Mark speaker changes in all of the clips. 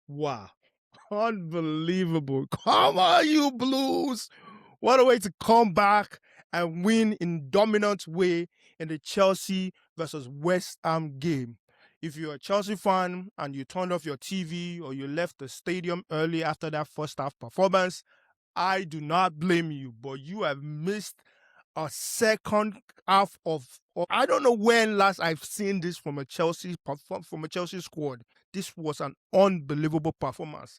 Speaker 1: Wow. Unbelievable. Come on, you Blues. What a way to come back and win in dominant way in the Chelsea versus West Ham game. If you're a Chelsea fan and you turned off your TV or you left the stadium early after that first half performance, I do not blame you, but you have missed a second half of I don't know when last I've seen this from a from a Chelsea squad. This was an unbelievable performance.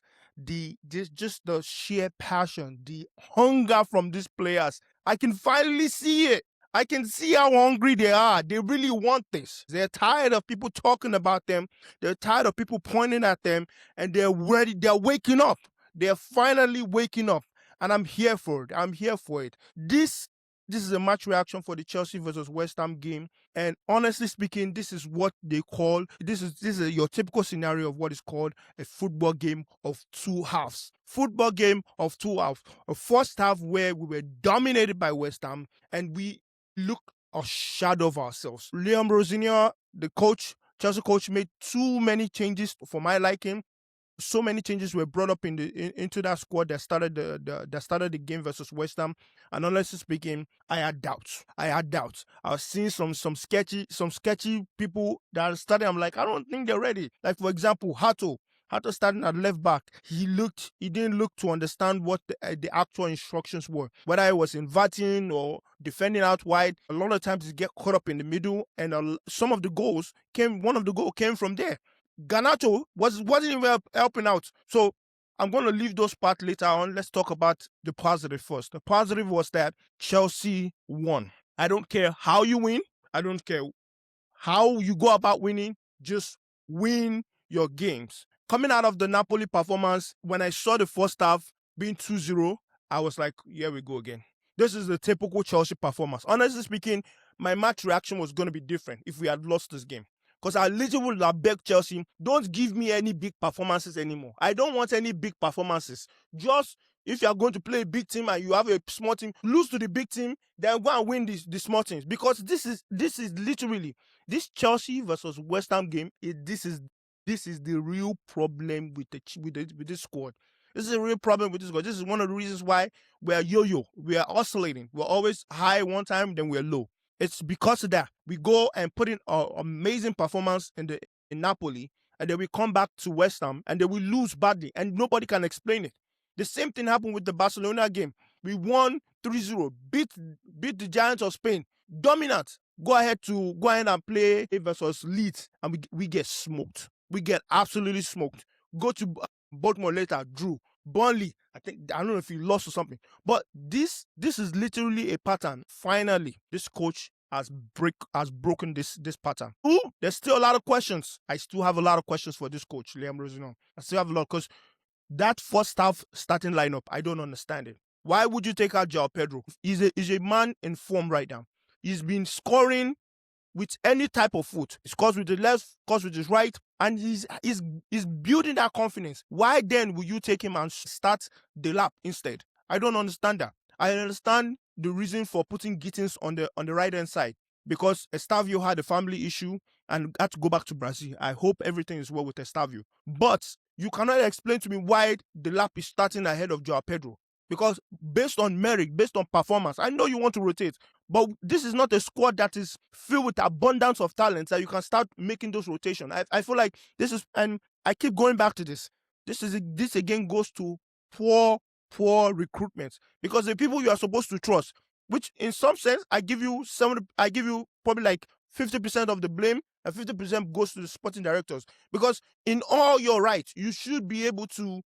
Speaker 1: Just the sheer passion, the hunger from these players. I can finally see it. I can see how hungry they are. They really want this. They're tired of people talking about them. They're tired of people pointing at them, and they're ready. They're waking up. They're finally waking up, and I'm here for it. I'm here for it. This is a match reaction for the Chelsea versus West Ham game, and honestly speaking, this is what they call this is your typical scenario of what is called a football game of two halves. Football game of two halves. A first half where we were dominated by West Ham, and we look a shadow of ourselves. Liam Rosignol, the coach, Chelsea coach, made too many changes for my liking. So many changes were brought up into that squad that started the game versus West Ham. And honestly speaking, I had doubts. I was seeing some sketchy people that started. I'm like, I don't think they're ready. Like for example, Hato starting at left back. He didn't look to understand what the actual instructions were. Whether it was inverting or defending out wide. A lot of times he get caught up in the middle, and one of the goals came from there. Ganacho wasn't even helping out. So I'm going to leave those parts later on. Let's talk about the positive first. The positive was that Chelsea won. I don't care how you win. I don't care how you go about winning. Just win your games. Coming out of the Napoli performance, when I saw the first half being 2-0, I was like, here we go again. This is the typical Chelsea performance. Honestly speaking, my match reaction was going to be different if we had lost this game. Because I literally would have begged Chelsea, don't give me any big performances anymore. I don't want any big performances. Just if you are going to play a big team and you have a small team, lose to the big team, then go and win the small teams. Because this is literally this Chelsea versus West Ham game. This is the real problem with this squad. This is a real problem with this squad. This is one of the reasons why we are yo-yo. We are oscillating. We're always high one time, then we're low. It's because of that. We go and put in an amazing performance in Napoli, and then we come back to West Ham, and then we lose badly, and nobody can explain it. The same thing happened with the Barcelona game. We won 3-0, beat the Giants of Spain, dominant. Go ahead and play versus Leeds, and we get smoked. We get absolutely smoked. Go to Baltimore later, drew. Burnley, I don't know if he lost or something, but this is literally a pattern. Finally, this coach has broken this pattern. Ooh, there's still a lot of questions. I still have a lot of questions for this coach, Liam Rosignol. I still have a lot because that first half starting lineup, I don't understand it. Why would you take out João Pedro? He's a man in form right now. He's been scoring with any type of foot. He scores with the left, scores with his right, and he's building that confidence. Why then will you take him and start the lap instead? I don't understand that. I understand the reason for putting Gittins on the right hand side, because Estavio had a family issue and had to go back to Brazil. I hope everything is well with Estavio. But you cannot explain to me why the lap is starting ahead of João Pedro. Because based on merit, based on performance, I know you want to rotate, but this is not a squad that is filled with abundance of talents that you can start making those rotations. I feel like this is, and I keep going back to this. This again goes to poor recruitment, because the people you are supposed to trust, which in some sense I give you probably like 50% of the blame, and 50% goes to the sporting directors, because in all your rights you should be able to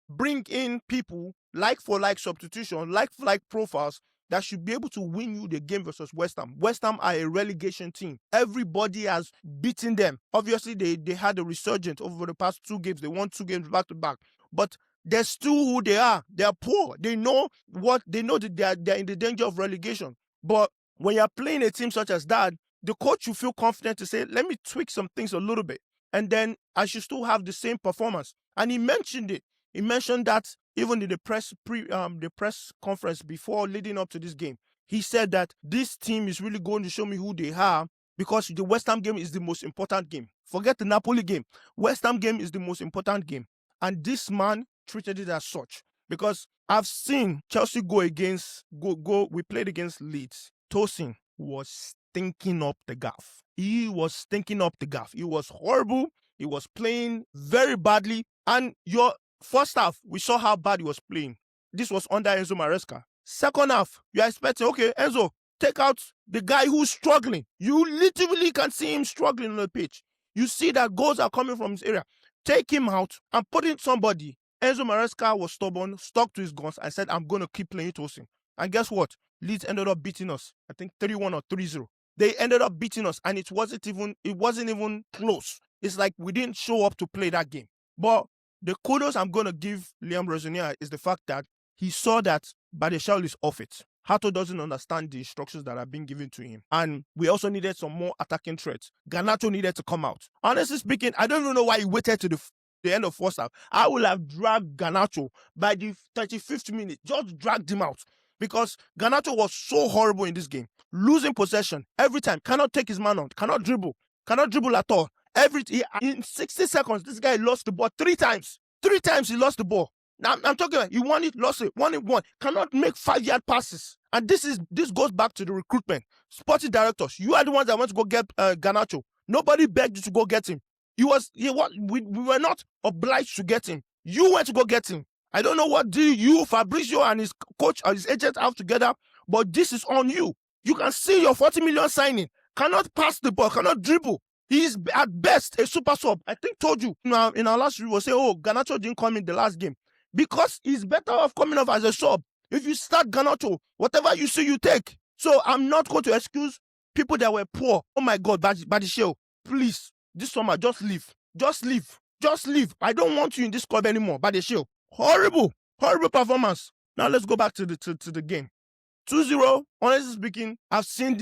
Speaker 1: bring in people like for like substitution, like for like profiles that should be able to win you the game versus West Ham. West Ham are a relegation team. Everybody has beaten them. Obviously, they had a resurgence over the past 2 games. They won 2 games back to back, but they're still who they are. They are poor. They know that they're in the danger of relegation. But when you're playing a team such as that, the coach should feel confident to say, let me tweak some things a little bit, and then I should still have the same performance. And he mentioned it. He mentioned that even in the press conference before leading up to this game. He said that this team is really going to show me who they are, because the West Ham game is the most important game. Forget the Napoli game. West Ham game is the most important game. And this man treated it as such. Because I've seen Chelsea we played against Leeds. Tosin was stinking up the gaff. He was stinking up the gaff. He was horrible. He was playing very badly. And your first half, we saw how bad he was playing. This was under Enzo Maresca. Second half, you're expecting, okay, Enzo, take out the guy who's struggling. You literally can see him struggling on the pitch. You see that goals are coming from his area. Take him out and put in somebody. Enzo Maresca was stubborn, stuck to his guns, and said, I'm going to keep playing Tosin. And guess what? Leeds ended up beating us. I think 3-1 or 3-0. They ended up beating us, and it wasn't even close. It's like we didn't show up to play that game. But the kudos I'm going to give Liam Rosenior is the fact that he saw that Badiashile is off it. Hato doesn't understand the instructions that are being given to him. And we also needed some more attacking threats. Garnacho needed to come out. Honestly speaking, I don't even know why he waited to the end of first half. I would have dragged Garnacho by the 35th minute. Just dragged him out. Because Garnacho was so horrible in this game. Losing possession every time. Cannot take his man on. Cannot dribble at all. In 60 seconds, this guy lost the ball 3 times. 3 times he lost the ball. Now I'm talking about he won it, lost it, won it, won. Cannot make 5-yard passes. And this goes back to the recruitment. Sporting directors, you are the ones that want to go get Garnacho. Nobody begged you to go get him. We were not obliged to get him. You went to go get him. I don't know what Fabrizio and his coach or his agent have together, but this is on you. You can see your 40 million signing. Cannot pass the ball, cannot dribble. He's at best a super sub. I think told you now in our last review, we'll say, oh, Garnacho didn't come in the last game. Because he's better off coming off as a sub. If you start Garnacho, whatever you see, you take. So I'm not going to excuse people that were poor. Oh my God, Badiashile, please, this summer, just leave. Just leave. Just leave. I don't want you in this club anymore, Badiashile. Horrible performance. Now let's go back to the game. 2-0, honestly speaking, I've seen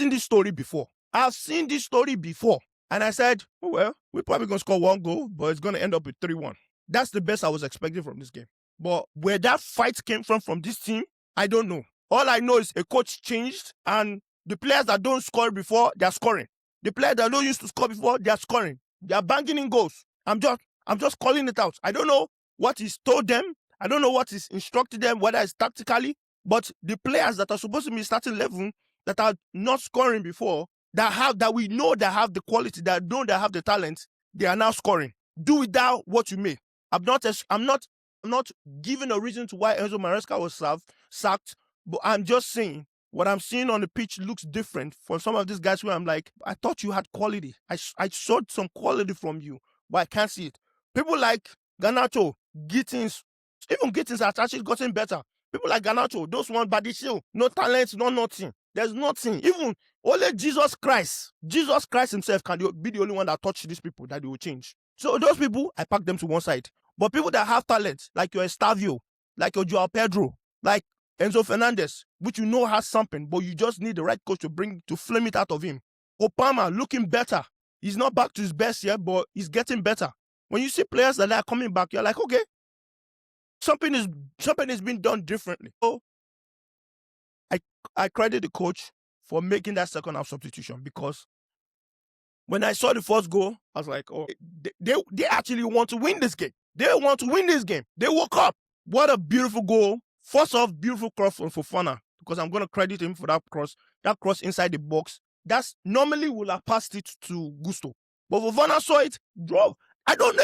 Speaker 1: this story before. And I said, oh, well, we're probably going to score 1 goal, but it's going to end up with 3-1. That's the best I was expecting from this game. But where that fight came from this team, I don't know. All I know is a coach changed, and the players that don't score before, they're scoring. The players that don't used to score before, they're scoring. They're banging in goals. I'm just calling it out. I don't know what he's told them. I don't know what he's instructed them, whether it's tactically. But the players that are supposed to be starting 11 that are not scoring before, that we know that have the quality, that have the talent, they are now scoring. Do with that what you may. I'm not giving a reason to why Enzo Maresca was sacked, but I'm just saying what I'm seeing on the pitch looks different from some of these guys where I'm like, I thought you had quality. I saw some quality from you, but I can't see it. People like Garnacho, Gittins, even Gittins has actually gotten better. People like Garnacho, those one Badiashile, no talent, no nothing. There's nothing. Even only Jesus Christ himself can be the only one that touched these people that they will change. So those people, I pack them to one side. But people that have talent, like your Estavio, like your Joao Pedro, like Enzo Fernandez, which you know has something, but you just need the right coach to flame it out of him. Opama looking better. He's not back to his best yet, but he's getting better. When you see players that are coming back, you're like, okay, something is being done differently. So I credit the coach for making that second half substitution, because when I saw the first goal, I was like, oh, they actually want to win this game. They want to win this game. They woke up. What a beautiful goal. First off, beautiful cross from Fofana, because I'm going to credit him for that cross inside the box. That's normally would have passed it to Gusto. But Fofana saw it, drove. I don't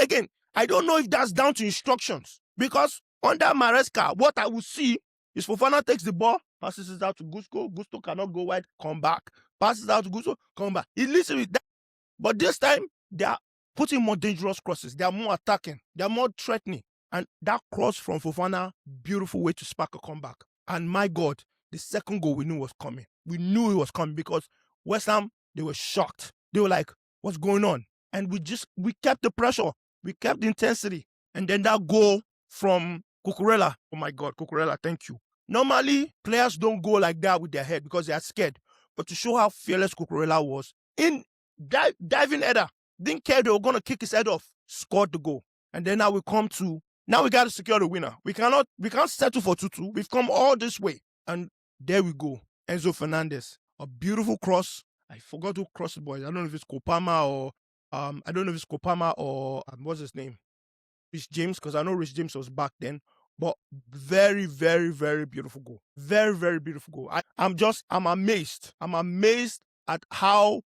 Speaker 1: know if that's down to instructions, because under Maresca, what I will see is Fofana takes the ball, passes it out to Gusto. Gusto cannot go wide, come back. Passes out to Gusto, come back. He literally that. But this time, they are putting more dangerous crosses. They are more attacking. They are more threatening. And that cross from Fofana, beautiful way to spark a comeback. And my God, the second goal we knew was coming. We knew it was coming, because West Ham, they were shocked. They were like, what's going on? And we kept the pressure. We kept the intensity. And then that goal from Cucurella. Oh my God, Cucurella, thank you. Normally, players don't go like that with their head because they are scared. But to show how fearless Cucurella was, in diving header, didn't care they were going to kick his head off, scored the goal. And then now we got to secure the winner. We can't settle for 2-2. We've come all this way. And there we go. Enzo Fernandez, a beautiful cross. I forgot who crossed the ball. I don't know if it's Kopama or what's his name? Rich James, because I know Rich James was back then. But very, very, very beautiful goal. Very, very beautiful goal. I'm amazed. I'm amazed at how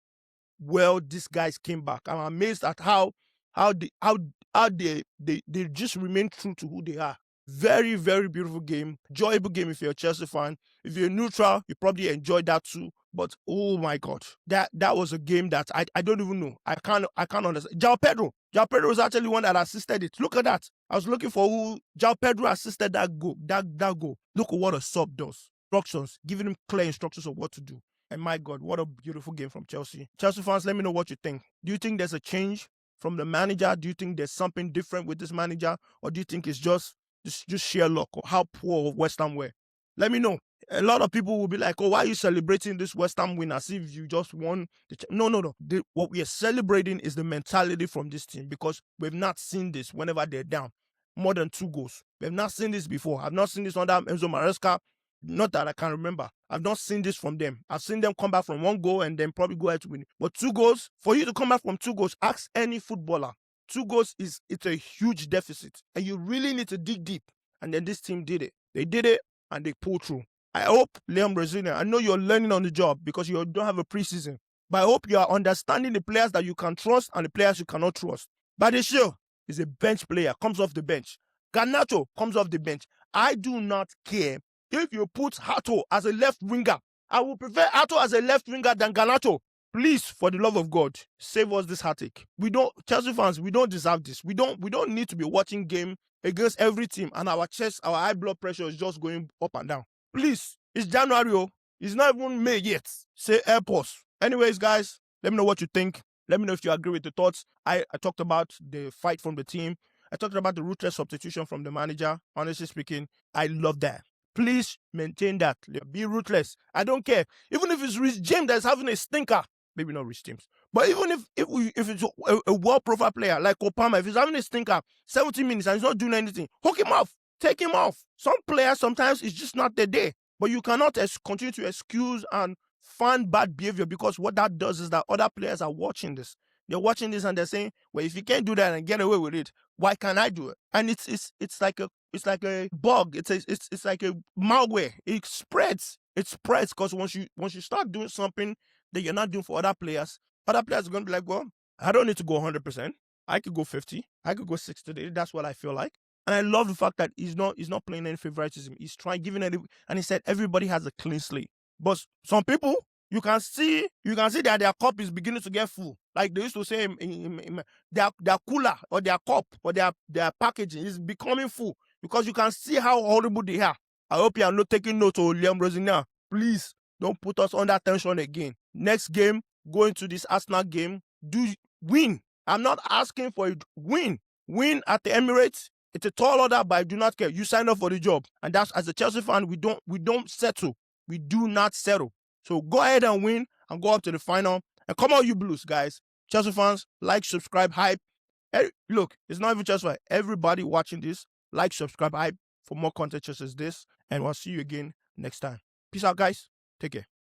Speaker 1: well these guys came back. I'm amazed at how they how they just remain true to who they are. Very, very beautiful game. Enjoyable game if you're a Chelsea fan. If you're neutral, you probably enjoyed that too. But oh my god, that was a game that I don't even know. I can't understand. Jao Pedro was actually one that assisted it. Look at that. I was looking for who Jao Pedro assisted that goal. That goal. Look at what a sub does. Instructions, giving him clear instructions of what to do. And my God, what a beautiful game from Chelsea. Chelsea fans, let me know what you think. Do you think there's a change from the manager? Do you think there's something different with this manager? Or do you think it's just sheer luck or how poor West Ham were? Let me know. A lot of people will be like, oh, why are you celebrating this West Ham win as if you just won? No. What we are celebrating is the mentality from this team, because we've not seen this whenever they're down. More than 2 goals. We've not seen this before. I've not seen this under Enzo Maresca. Not that I can remember. I've not seen this from them. I've seen them come back from 1 goal and then probably go ahead to win. But 2 goals, for you to come back from 2 goals, ask any footballer. 2 goals it's a huge deficit. And you really need to dig deep. And then this team did it. They did it and they pulled through. I hope, Liam Brazilian, I know you're learning on the job because you don't have a preseason. But I hope you are understanding the players that you can trust and the players you cannot trust. Badiashile is a bench player, comes off the bench. Garnacho comes off the bench. I do not care if you put Hato as a left winger. I will prefer Hato as a left winger than Garnacho. Please, for the love of God, save us this heartache. Chelsea fans, we don't deserve this. We don't need to be watching game against every team and our high blood pressure is just going up and down. Please, it's January. It's not even May yet. Say airports. Anyways, guys, let me know what you think. Let me know if you agree with the thoughts. I talked about the fight from the team. I talked about the ruthless substitution from the manager. Honestly speaking, I love that. Please maintain that. Be ruthless. I don't care. Even if it's Rich James that's having a stinker, maybe not Rich James, but even if it's a well-profile player like Opama, if he's having a stinker, 70 minutes and he's not doing anything, hook him off. Take him off. Some players sometimes it's just not their day, but you cannot continue to excuse and find bad behavior, because what that does is that other players are watching this. They're watching this and they're saying, well, if you can't do that and get away with it, why can't I do it? And it's like a bug. It's like a malware. It spreads. It spreads because once you start doing something that you're not doing for other players are going to be like, well, I don't need to go 100%. I could go 50. I could go 60. That's what I feel like. And I love the fact that he's not playing any favoritism. He's trying, giving it, and he said everybody has a clean slate. But some people, you can see that their cup is beginning to get full. Like they used to say, their cooler or their cup or their packaging is becoming full, because you can see how horrible they are. I hope you are not taking note of Liam Rosina. Please don't put us under tension again. Next game, go into this Arsenal game, win. I'm not asking for it. Win at the Emirates. It's a tall order, but I do not care. You sign up for the job. And that's, as a Chelsea fan, we don't settle. We do not settle. So go ahead and win and go up to the final. And come on, you Blues, guys. Chelsea fans, like, subscribe, hype. Hey, look, it's not even Chelsea fans. Everybody watching this, like, subscribe, hype for more content such as this. And we'll see you again next time. Peace out, guys. Take care.